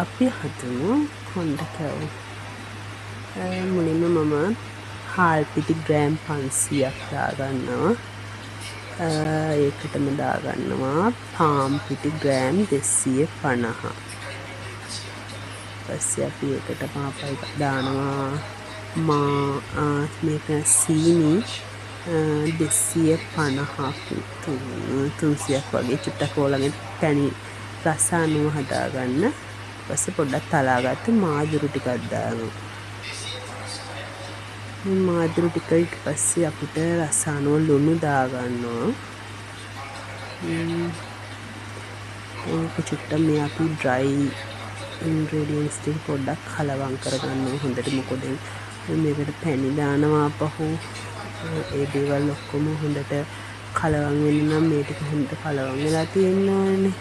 අපි හදමු කොණ්ඩ කැවුම්. මුලින්ම මම හාල් පිටි ග්‍රෑම් 500ක් දාගන්නවා. ඒකටම දාගන්නවා පාම් පිටි ග්‍රෑම් 250. පස්සේ අපි ඒකට පාපයි දානවා මේක සීනි 250ක් 300ක් වගේ චුට්ටක් ඕලගෙන පැණි රස අනුව හදාගන්න. පස්සේ පොඩ්ඩක් තලාගත්ත මාදුරු ටිකක් දානවා. මේ මාදුරු ටික ඊට පස්සේ අපිට රස අනුව ලුණු දාගන්නවා. ඒක චුට්ටක් මේ අපි ඩ්‍රයි ඉන්ග්‍රීඩියන්ට්ස් ටික පොඩ්ඩක් කලවම් කරගන්නවා හොඳට. මොකද මේකට පැණි දානවා අපහු ඒ දේවල් ඔක්කොම හොඳට කලවම් වෙන්න නම් මේ ටික හොඳට කලවම් වෙලා තියෙන්න ඕනේ.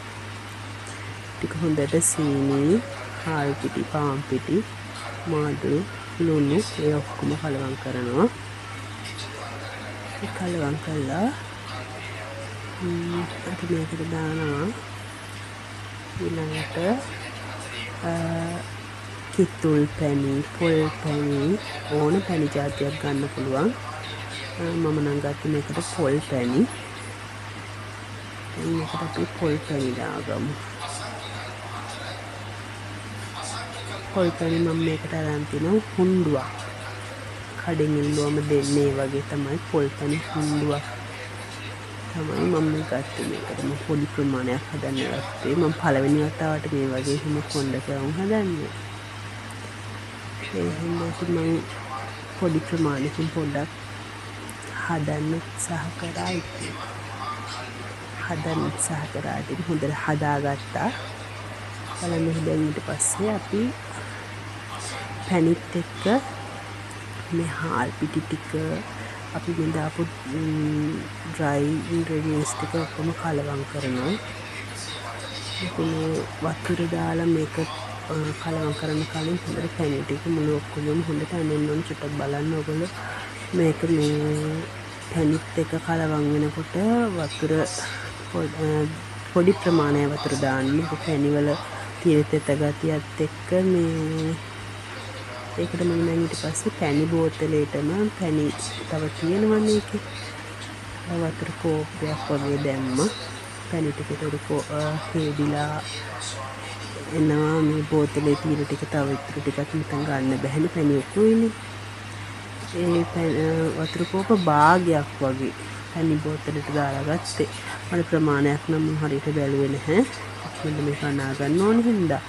ටික හොඳට සීනි, හාල් පිටි, පාන් පිටි, මාදුරු, ලුණු ඒ ඔක්කොම කලවම් කරනවා. කලවම් කළා අපි මේකට දානවා ඊළඟට කිතුල් පැණි, පොල් පැණි ඕන පැණි ජාතියක් ගන්න පුළුවන්. මම නම් ගත්තේ මේකට පොල් පැණි. මේකට අපි පොල් පැණි දාගමු. පොල් පැණි මම මේකට අරන් තිනවා හුණ්ඩුවක්. කඩෙන් ඉල්ලුවම දෙන්නේ වගේ තමයි පොල් පැණි හුණ්ඩුවක් තමයි මම ගත්තේ. මේකට මම පොඩි ප්‍රමාණයක් හදන්න ගත්තේ. මම පළවෙනි වතාවට මේ වගේ හිම කොණ්ඩ කැවුම් හදන්නේ. ඒ හින්දා මම පොඩි ප්‍රමාණයකින් පොඩ්ඩක් හදන්න උත්සාහ කරා. ඉතින් හොඳට හදාගත්තා. බලන්න දැන් ඊට පස්සේ අපි පැණිත් එක්ක මේ හාල් පිටි ටික අපි මේ දාපු ඩ්‍රයි ඉන්ග්‍රීඩියන්ට්ස් ටික ඔක්කොම කලවම් කරනවා. ඉතින් වතුර දාලා මේක කලවම් කරන කලින් හොඳට පැණි ටික මුළු ඔක්කොම හොඳට අනෙන්න ඕන. චුට්ටක් බලන්න ඔයගොල්ලෝ මේක මේ පැණිත් එක්ක කලවම් වෙනකොට වතුර පොඩි ප්‍රමාණයක් වතුර දාන්න. මොකද පැණි වල තියෙන තෙත ගතියත් එක්ක මේ ඒකට මම දැන් ඊට පස්සේ පැණි බෝතලේටම පැණි තව තියෙනවනේ ඒකේ වතුර කෝප්පයක් වගේ දැම්මා. පැණි ටික හේදිලා එනවා. මේ බෝතලේ තියෙන ටික තව ඉතුරු ටිකක් නිකන් ගන්න බැහැනේ පැණි ඔක්කොයිනේ. ඒ වතුර කෝප භාගයක් වගේ පැණි බෝතලෙට දාලා ගත්තේ. මම ප්‍රමාණයක් නම් හරියට බැලුවේ නැහැ. මෙන්න මේක අනා ගන්න ඕනේ හින්දා.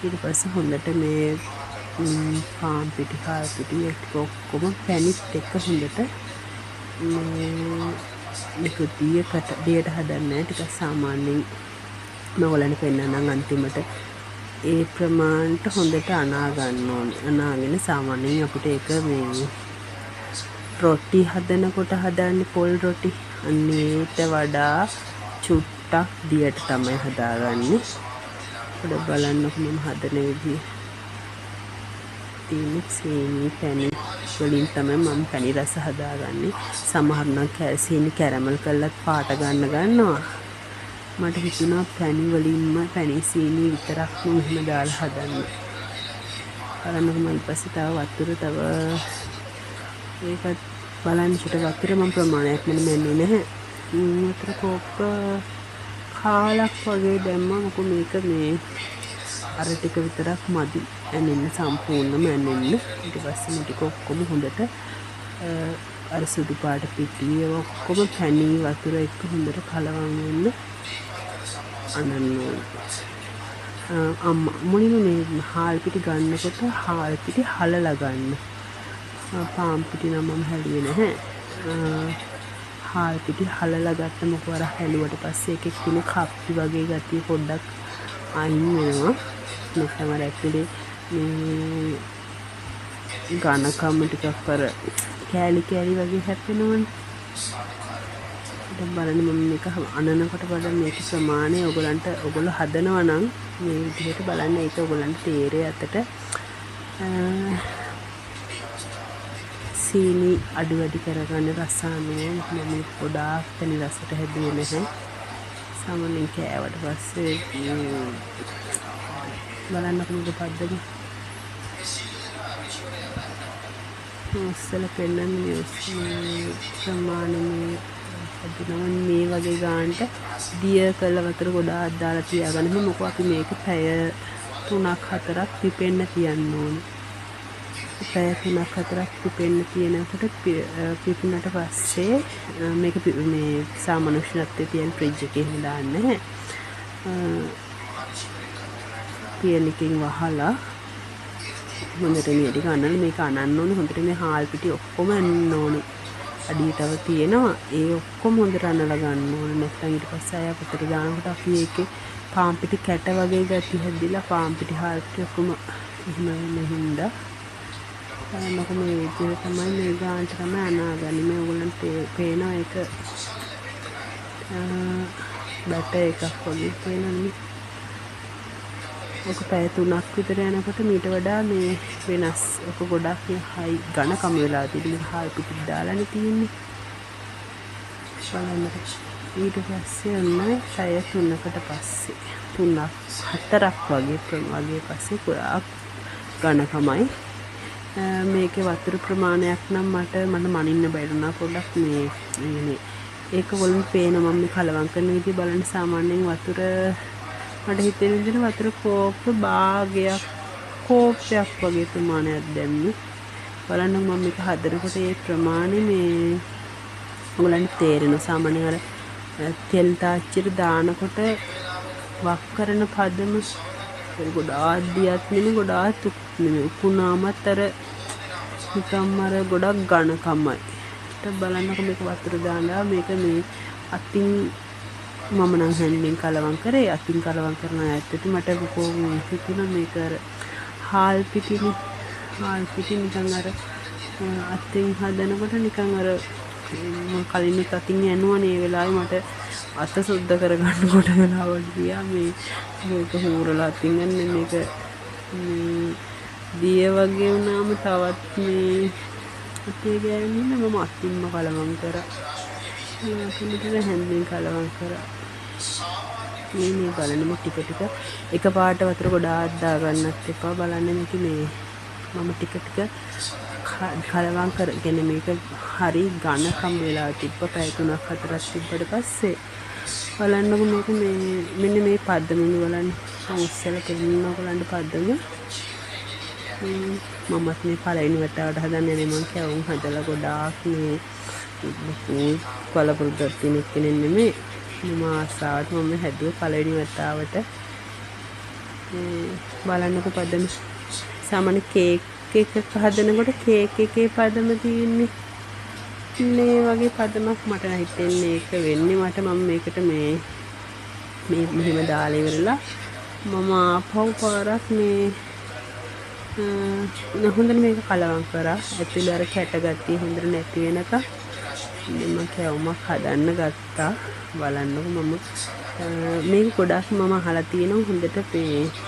ඊට පස්සේ හොඳට මේ පාන් පිටි, හාල් පිටි ඒක ඔක්කොම පැණිත් එක්ක හොඳට මේක දියට හදන්නේ ටිකක් සාමාන්‍යයෙන් මම ඔයාලට පෙන්නන්නම් අන්තිමට. ඒ ප්‍රමාණයට හොඳට අනා ගන්න ඕනේ. අනාගෙන සාමාන්‍යයෙන් අපිට ඒක මේ රොටි හදනකොට හදන්නේ පොල් රොටි. අන්නේට වඩා චුට්ටක් දියට තමයි හදාගන්නේ. පොඩ බලන්නකො මම හදන විදිහ. සීනි පැණි වලින් තමයි මම පැණි රස හදාගන්නේ. සමහර නම් සීනි කැරමල් කරලත් පාට ගන්නවා. මට හිතුණා පැණි වලින්ම පැණි සීනි විතරක්ම මෙහෙම දාලා හදන්න. බලන්නකො මම ඊපස්සේ තව වතුර ඒකත් බලන්න චුට්ට වතුර මම ප්‍රමාණයක් මෙන්නේ නැහැ. වතුර කෝප්ප කාලක් වගේ දැම්මා. මොකද මේක මේ අර ටික විතරක් මදි ඇනෙන්න සම්පූර්ණයෙන්ම ඇනෙන්න. ඊට පස්සේ මේ ටික ඔක්කොම හොඳට අර සුදු පාට පිටි ඔක්කොම පැණි වතුර එක්ක හොඳට කලවම් වෙන්න අනන්න ඕනේ. මුලින්ම මේ හාල් පිටි ගන්නකොට හාල් පිටි හලලා ගන්න. පාන් පිටි නම් මම හැලුවේ නැහැ. හාල් පිටි හලලා ගත්ත මොකද අර හැලුවට පස්සේ එකෙක් තියෙන කප්පි වගේ ගතිය පොඩ්ඩක් අයින් වෙනවා. නැත්නම් අර ඇතුලේ මේ ඝනකම ටිකක් අර කෑලි වගේ හැපෙනවනේ. දැන් බලන්න මම මේක අනනකොට වඩා මේක ප්‍රමාණය ඔයගොල්ලෝ හදනවා නම් මේ විදිහට බලන්න. ඒක ඔයගොල්ලන්ට තේරෙයි අතට සීනි අඩු වැඩි කරගන්න රස අනුව. මම ගොඩාක් පැණි රසට හැදුවේ නැහැ. සාමාන්‍යයෙන් කෑවට පස්සේ බලන්නකො මේක පද්දම ඔස්සල පෙන්නන්නේ ප්‍රමාණය මේ අදිනවා මේ වගේ ගානට දිය කළ වතුර ගොඩාක් දාලා තියාගන්න. මොකද අපි මේක පැය 3ක් 4ක් පිපෙන්න තියන්න ඕනේ. පැය 3ක් 4ක් පිපෙන්න තියනකොට පිපුණට පස්සේ මේක මේ සාමාන්‍ය උෂ්ණත්වයේ තියෙන ෆ්‍රිජ් එකේ එහෙම දාන්න නැහැ. පියන් එකකින් වහලා හොඳට නියටි ගන්නලා මේක අනන්න ඕනේ. හොඳට මේ හාල් පිටි ඔක්කොම අනන්න ඕනේ. අඩියටව තියෙනවා. ඒ ඔක්කොම හොඳට අනලා ගන්න ඕනේ. නැත්නම් ඊට පස්සේ ආය අපිට දානකොට අපි ඒකේ පාන් පිටි කැට වගේ ගැටි හැදිලා පාන් පිටි හාල් පිටි ඔක්කොම එහෙම වෙන හින්දා මොකද මේ විදිහට තමයි මේ ගානට තමයි අනාගන්නේ. මේ ඕගොල්ලන්ට පේනවා ඒක බට එකක් වගේ පේනන්නේ. ඔක පැය 3ක් විතර යනකොට මීට වඩා මේ වෙනස්. ඔක ගොඩක් හයි ඝනකම වෙලා තියෙන්නේ. හාල් පිටි දාලානේ තියෙන්නේ. බලන්න. ඊට පස්සේ ඔන්න පැය 3කට පස්සේ 4ක් වගේ පස්සේ ගොඩාක් ඝනකමයි. මේකේ වතුර ප්‍රමාණයක් නම් මට මනින්න බැරිුණා පොඩ්ඩක් මේ ඒක වලින් පේන මම මේ කලවම් කරන විදිහ බලන්න. සාමාන්‍යයෙන් වතුර මට හිතෙන විදිහට වතුර කෝප්පයක් වගේ ප්‍රමාණයක් දැම්මේ. බලන්න මම මේක හදනකොට ඒ ප්‍රමාණය මේ ඔයගලන්ට තේරෙනවා. සාමාන්‍යයෙන් අර තෙල් තාච්චියට දානකොට වක් කරන පදම ගොඩාක් දියත් නෙමෙයි ගොඩාක් තුක් නෙමෙයි. උකුණාමත් අර නිකම්ම අර ගොඩක් ඝනකමයි. ඊට බලන්නකො මේක වතුර දානවා. මේක මේ අතින් මම නම් හැන්ඩෙන් කලවම් කරේ. අතින් කලවම් කරන ඇත්තට මට කොහොම හිතුණා මේක අර හාල් පිටි නිකන් අර අතින් හදනකොට නිකන් අර මම කලින් එක අතින් යනුවනේ. ඒ වෙලාවේ මට අත සුද්ධ කරගන්න කොට වෙලාවට ගියා මේක හූරලා අතින් යන්නේ. මේක දිය වගේ වුණාම තවත් මේ අතේ ගෑවෙන්නේ මම අතින්ම කලවම් කරා. මේක හැන්ඩෙන් කලවම් කරා. මේ බලන්න ටික එකපාරට වතුර ගොඩාක් දාගන්නත් එපා. බලන්න මේක මේ මම ටික කලවම් කරගෙන මේක හරි ඝනකම් වෙලා තිබ්බ. පැය 3ක් 4ක් තිබ්බට පස්සේ බලන්නකො මේක මෙන්න මේ පද්දම බලන්න. උස්සල පෙන්නන ඔයගලන්ට පද්දම මමත් මේ පළවෙනි වතාවට හදන්නේ නේ. මම කැවුම් හදලා ගොඩාක් මේ කලපුරුද්දක් තියෙන කෙනෙක් නෙමෙයි. මම ආසාවට මම හැදුවේ පළවෙනි වතාවට. බලන්නකො පදම සාමාන්‍ය කේක් එකක් හදනකොට කේක් එකේ පදම තියෙන්නේ මේ වගේ පදමක්. මට හිතෙන්නේ ඒක වෙන්නේ මට මම මේකට මේ මෙහෙම දාලා ඉවරලා මම ආපහු පාරක් මේ හොඳට මේක කලවම් කරා. ඇතුළේ අර කැට ගතිය හොඳට නැති වෙනකම් මම කැවුමක් හදන්න ගත්තා. බලන්නකො මම මේක ගොඩක් මම අහලා තියෙනවා හොඳට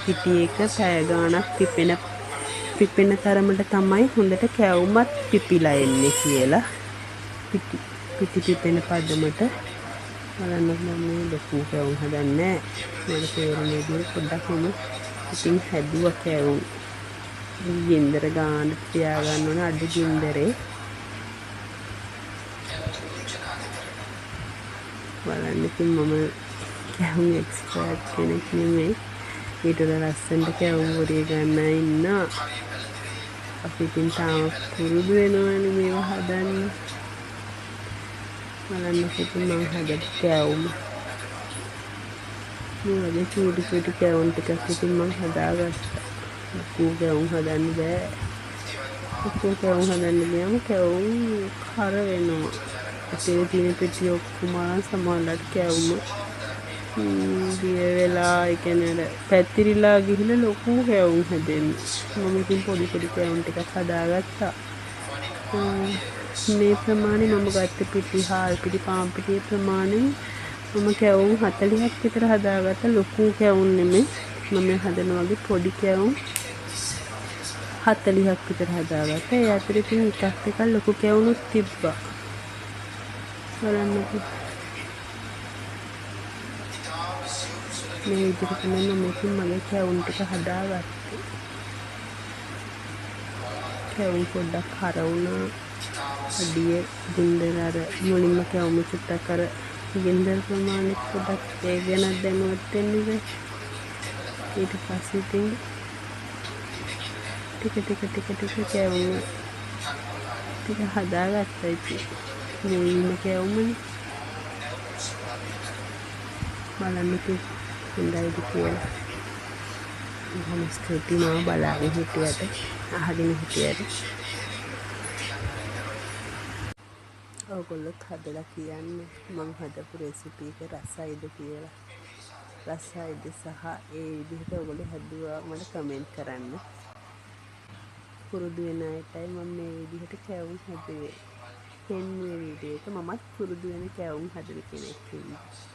පිටි එක පැය ගාණක් පිපෙන තරමට තමයි හොඳට කැවුමත් පිපිලා එන්නේ කියලා. පිටි පිපෙන පදමට බලන්නකො මම මේ ලොකු කැවුම් හදන්නේ නැහැ. මට තේරෙන විදිහට පොඩ්ඩක් මම ඉතින් හැදුවා කැවුම්. ගින්දර ගානට තියාගන්න ඕන අඩු ගින්දරේ. බලන්න ඉතින් මම කැවුම් එක්ස්පර්ට් කෙනෙක් නෙමෙයි. ඊට වඩා ලස්සනට කැවුම් හොරිය ගන්න ඉන්නවා. අපි ඉතින් තාම පුරුදු වෙනවනේ මේවා හදන්න. බලන්න ඉතින් මම හදපු කැවුම් මේ වගේ චූටි කැවුම් ටිකක් ඉතින් මම හදාගත්තා. ලොකු කැවුම් හදන්න බෑ. ලොකු කැවුම් හදන්න ගියාම කැවුම් කර වෙනවා. අපේ තියෙන පිටි ඔක්කොම සමානලට කැවුම දිය වෙලා ඒ කියන්නේ පැතිරිලා ගිහිල්ලා ලොකු කැවුම් හැදෙන්නේ. මම ඉතින් පොඩි කැවුම් ටිකක් හදාගත්තා. මේ ප්‍රමාණය මම ගත්ත පිටි හාල් පිටි පාන් පිටි ප්‍රමාණය මම කැවුම් 40ක් විතර හදාගත්ත. ලොකු කැවුම් නෙමෙයි. මම හදන වගේ පොඩි කැවුම් 40ක් විතර හදාගත්තා. ඒ අතරේ තියෙන එකක් ලොකු කැවුනුත් තිබ්බා. බලන්නකෝ මේ විදිහට තමයි මම ඉතින් මගේ කැවුම් ටික හදාගත්තේ. කැවුම් පොඩ්ඩක් හර වුණා. අඩිය ගින්දර අර මුලින්ම කැවුම චුට්ටක් අර ගින්දර ප්‍රමාණය පොඩ්ඩක් ඒ ගැන දැනුවත් වෙන්න බෑ. ඊට පස්සේ ඉතින් ටික කැවුම ටික හදාගත්තා ඉතින්. මුලින්ම කැවුමනේ. බලන්න ඉතින් හොඳයිද කියලා. බොහොම ස්තුතියි මම බලාගෙන හිටියට අහගෙන හිටියට. ඔයගොල්ලොත් හදලා කියන්න මං හදපු රෙසිපි එක රසයිද කියලා. රසයිද සහ ඒ විදිහට ඔයගොල්ලෝ හැදුවා මට කමෙන්ට් කරන්න. පුරුදු වෙන අයටයි මම මේ විදිහට කැවුම් හැදුවේ. පෙන්වුවේ වීඩියෝ එක මමත් පුරුදු වෙන කැවුම් හදන කෙනෙක් ඉන්නේ.